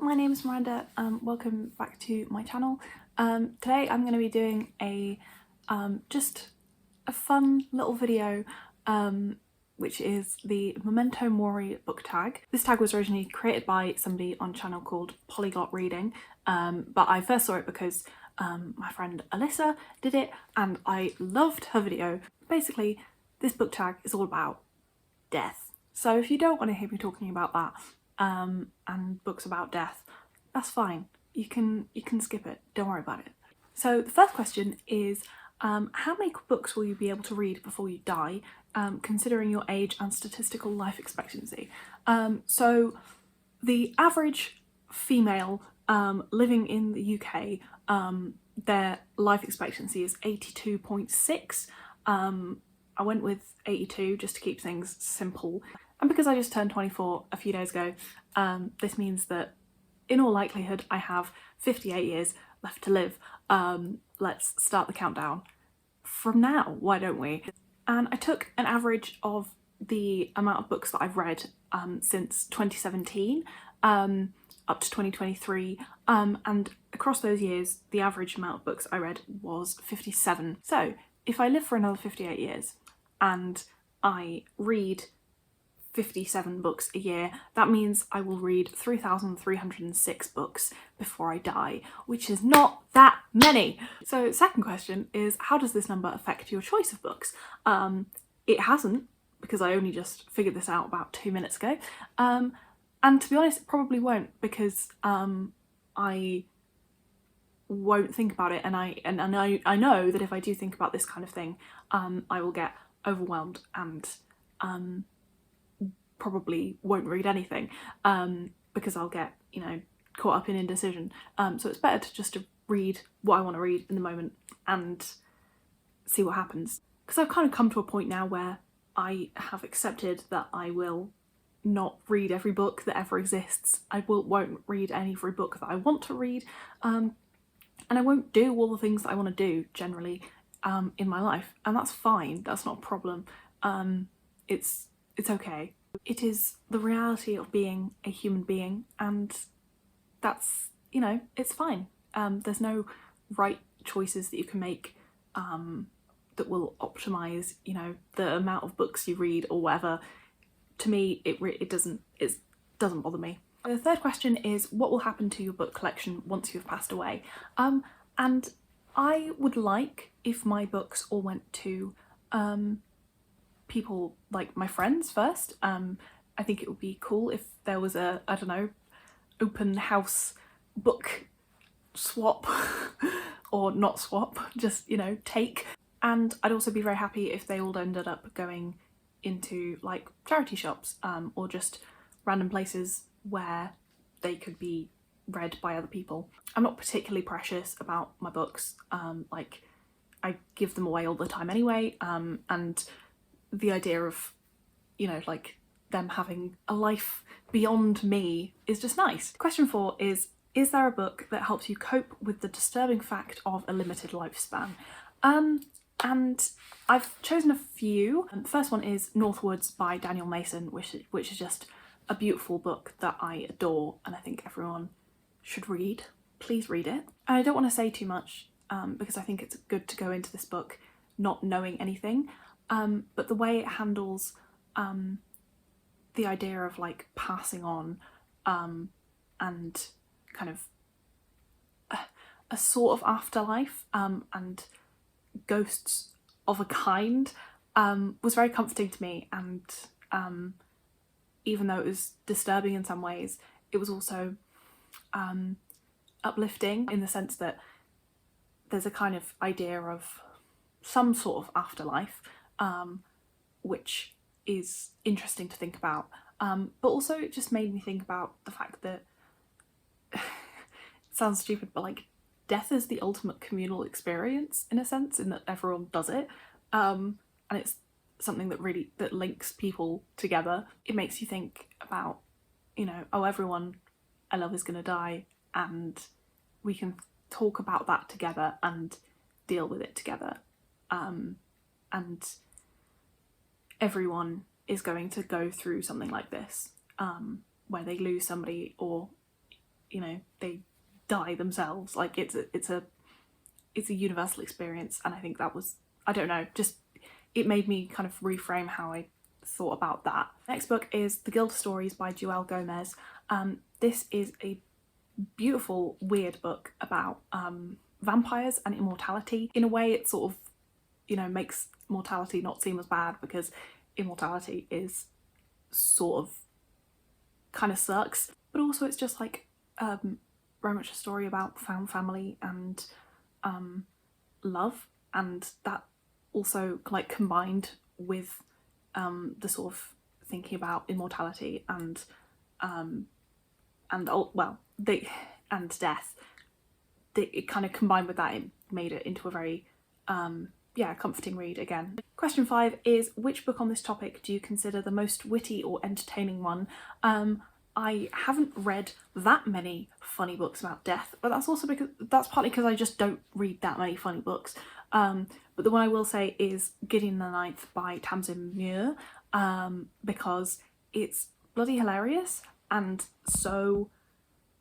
my name is Miranda. Welcome back to my channel. Today I'm going to be doing just a fun little video which is the Memento Mori book tag. This tag was originally created by somebody on a channel called Polyglot Reading, but I first saw it because my friend Alyssa did it and I loved her video. Basically, this book tag is all about death. So if you don't want to hear me talking about that and books about death, that's fine. You can skip it. Don't worry about it. So the first question is, how many books will you be able to read before you die, considering your age and statistical life expectancy? So the average female living in the UK, their life expectancy is 82.6. I went with 82 just to keep things simple. And because I just turned 24 a few days ago, this means that in all likelihood I have 58 years left to live. Let's start the countdown from now, why don't we? And I took an average of the amount of books that I've read since 2017 up to 2023, and across those years the average amount of books I read was 57. So if I live for another 58 years and I read 57 books a year, that means I will read 3,306 books before I die, which is not that many. So second question is, how does this number affect your choice of books? It hasn't, because I only just figured this out about 2 minutes ago. And to be honest, it probably won't, because I won't think about it, and I know that if I do think about this kind of thing, I will get overwhelmed and probably won't read anything, because I'll get, caught up in indecision. So it's better to read what I want to read in the moment and see what happens. Because I've kind of come to a point now where I have accepted that I will not read every book that ever exists. I won't read every book that I want to read, and I won't do all the things that I want to do generally in my life, and that's fine. That's not a problem. It's okay. It is the reality of being a human being, and that's, it's fine. There's no right choices that you can make that will optimize, the amount of books you read or whatever. To me, it doesn't bother me. The third question is, what will happen to your book collection once you've passed away? And I would like if my books all went to people like my friends first. I think it would be cool if there was a, I don't know, open house book swap or not swap, just, take. And I'd also be very happy if they all ended up going into like charity shops, or just random places where they could be read by other people. I'm not particularly precious about my books, like I give them away all the time anyway, and the idea of, like them having a life beyond me is just nice. Question 4 is there a book that helps you cope with the disturbing fact of a limited lifespan? And I've chosen a few. The first one is Northwoods by Daniel Mason, which is just a beautiful book that I adore and I think everyone should read. Please read it. And I don't want to say too much because I think it's good to go into this book not knowing anything, but the way it handles the idea of like passing on and kind of a sort of afterlife and ghosts of a kind was very comforting to me, and even though it was disturbing in some ways, it was also uplifting in the sense that there's a kind of idea of some sort of afterlife, which is interesting to think about, but also it just made me think about the fact that it sounds stupid, but like death is the ultimate communal experience in a sense, in that everyone does it, and it's something that links people together. It makes you think about, oh, everyone I love is gonna die, and we can talk about that together and deal with it together, and everyone is going to go through something like this, where they lose somebody or you know, they die themselves. Like it's a universal experience, and I think that was, I don't know, just it made me kind of reframe how I thought about that. Next book is The Gilda Stories by Jewelle Gomez. This is a beautiful, weird book about vampires and immortality. In a way, it sort of, you know, makes mortality not seem as bad, because immortality is sort of kind of sucks, but also it's just like very much a story about found family and love, and that also like combined with the sort of thinking about immortality and death. It kind of combined with that, it made it into a very yeah, comforting read again. Question 5 is, which book on this topic do you consider the most witty or entertaining one? I haven't read that many funny books about death, but that's partly because I just don't read that many funny books. But the one I will say is Gideon the Ninth by Tamysn Muir, because it's bloody hilarious and so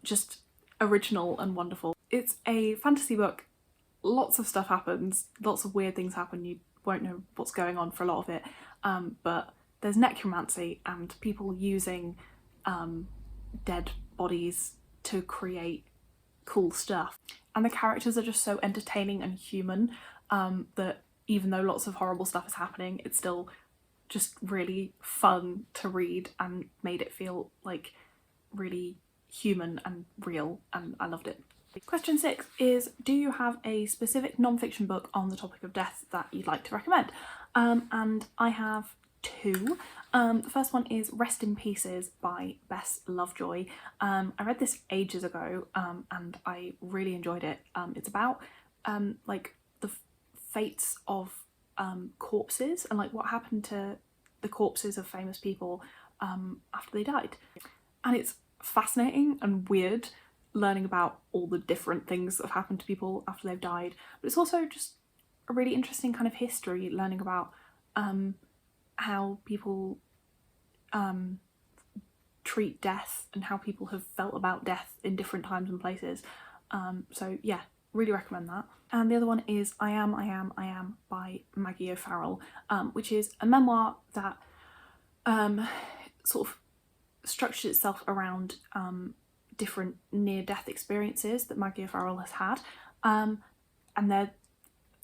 just original and wonderful. It's a fantasy book. Lots of stuff happens, lots of weird things happen, you won't know what's going on for a lot of it, but there's necromancy and people using dead bodies to create cool stuff. And the characters are just so entertaining and human, that even though lots of horrible stuff is happening, it's still just really fun to read and made it feel like really human and real, and I loved it. Question 6 is, do you have a specific non-fiction book on the topic of death that you'd like to recommend? And I have 2. The first one is Rest in Pieces by Bess Lovejoy. I read this ages ago and I really enjoyed it. It's about like the fates of corpses and like what happened to the corpses of famous people after they died. And it's fascinating and weird learning about all the different things that have happened to people after they've died, but it's also just a really interesting kind of history, learning about how people treat death and how people have felt about death in different times and places. So yeah, really recommend that. And the other one is I Am by Maggie O'Farrell, which is a memoir that sort of structures itself around different near-death experiences that Maggie O'Farrell has had, and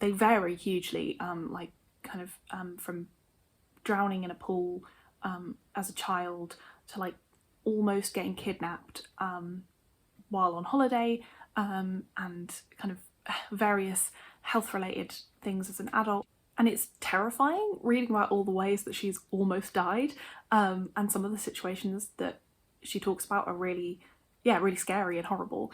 they vary hugely, like kind of from drowning in a pool as a child to like almost getting kidnapped while on holiday, and kind of various health-related things as an adult. And it's terrifying reading about all the ways that she's almost died, and some of the situations that she talks about are really scary and horrible,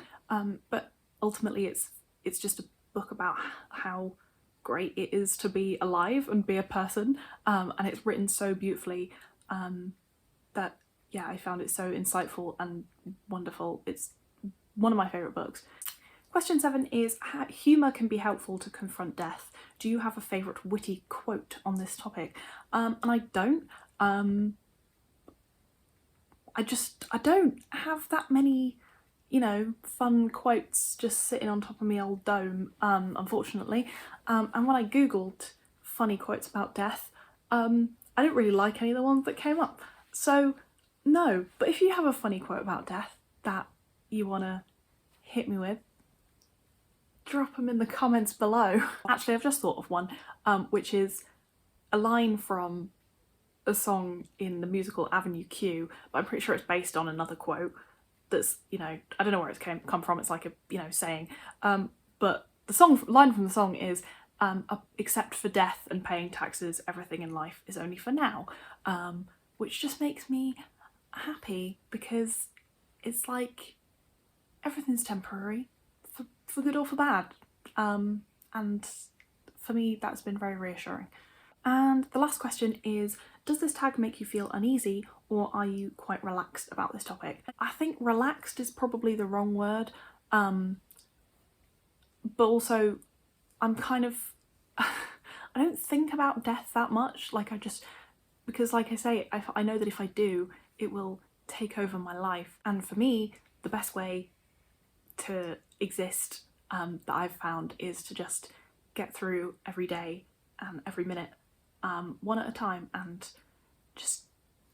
but ultimately it's just a book about how great it is to be alive and be a person, and it's written so beautifully that yeah, I found it so insightful and wonderful. It's one of my favourite books. Question 7 is, humour can be helpful to confront death. Do you have a favourite witty quote on this topic? And I don't. I don't have that many, you know, fun quotes just sitting on top of my old dome, unfortunately. And when I googled funny quotes about death, I didn't really like any of the ones that came up. So no, but if you have a funny quote about death that you want to hit me with, drop them in the comments below. Actually, I've just thought of one, which is a line from a song in the musical Avenue Q, but I'm pretty sure it's based on another quote that's, you know, I don't know where it's come from, it's like a, you know, saying, but the line from the song is, except for death and paying taxes, everything in life is only for now, which just makes me happy, because it's like everything's temporary, for good or for bad, and for me that's been very reassuring. And the last question is, does this tag make you feel uneasy, or are you quite relaxed about this topic? I think relaxed is probably the wrong word, but also I'm kind of, I don't think about death that much, like because like I say, I know that if I do, it will take over my life, and for me the best way to exist that I've found is to just get through every day and every minute one at a time, and just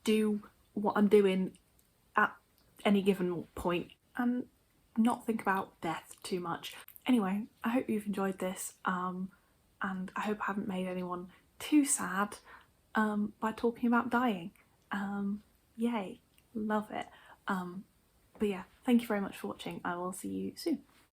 do what I'm doing at any given point and not think about death too much. Anyway, I hope you've enjoyed this, and I hope I haven't made anyone too sad by talking about dying. Yay, love it. But yeah, thank you very much for watching. I will see you soon.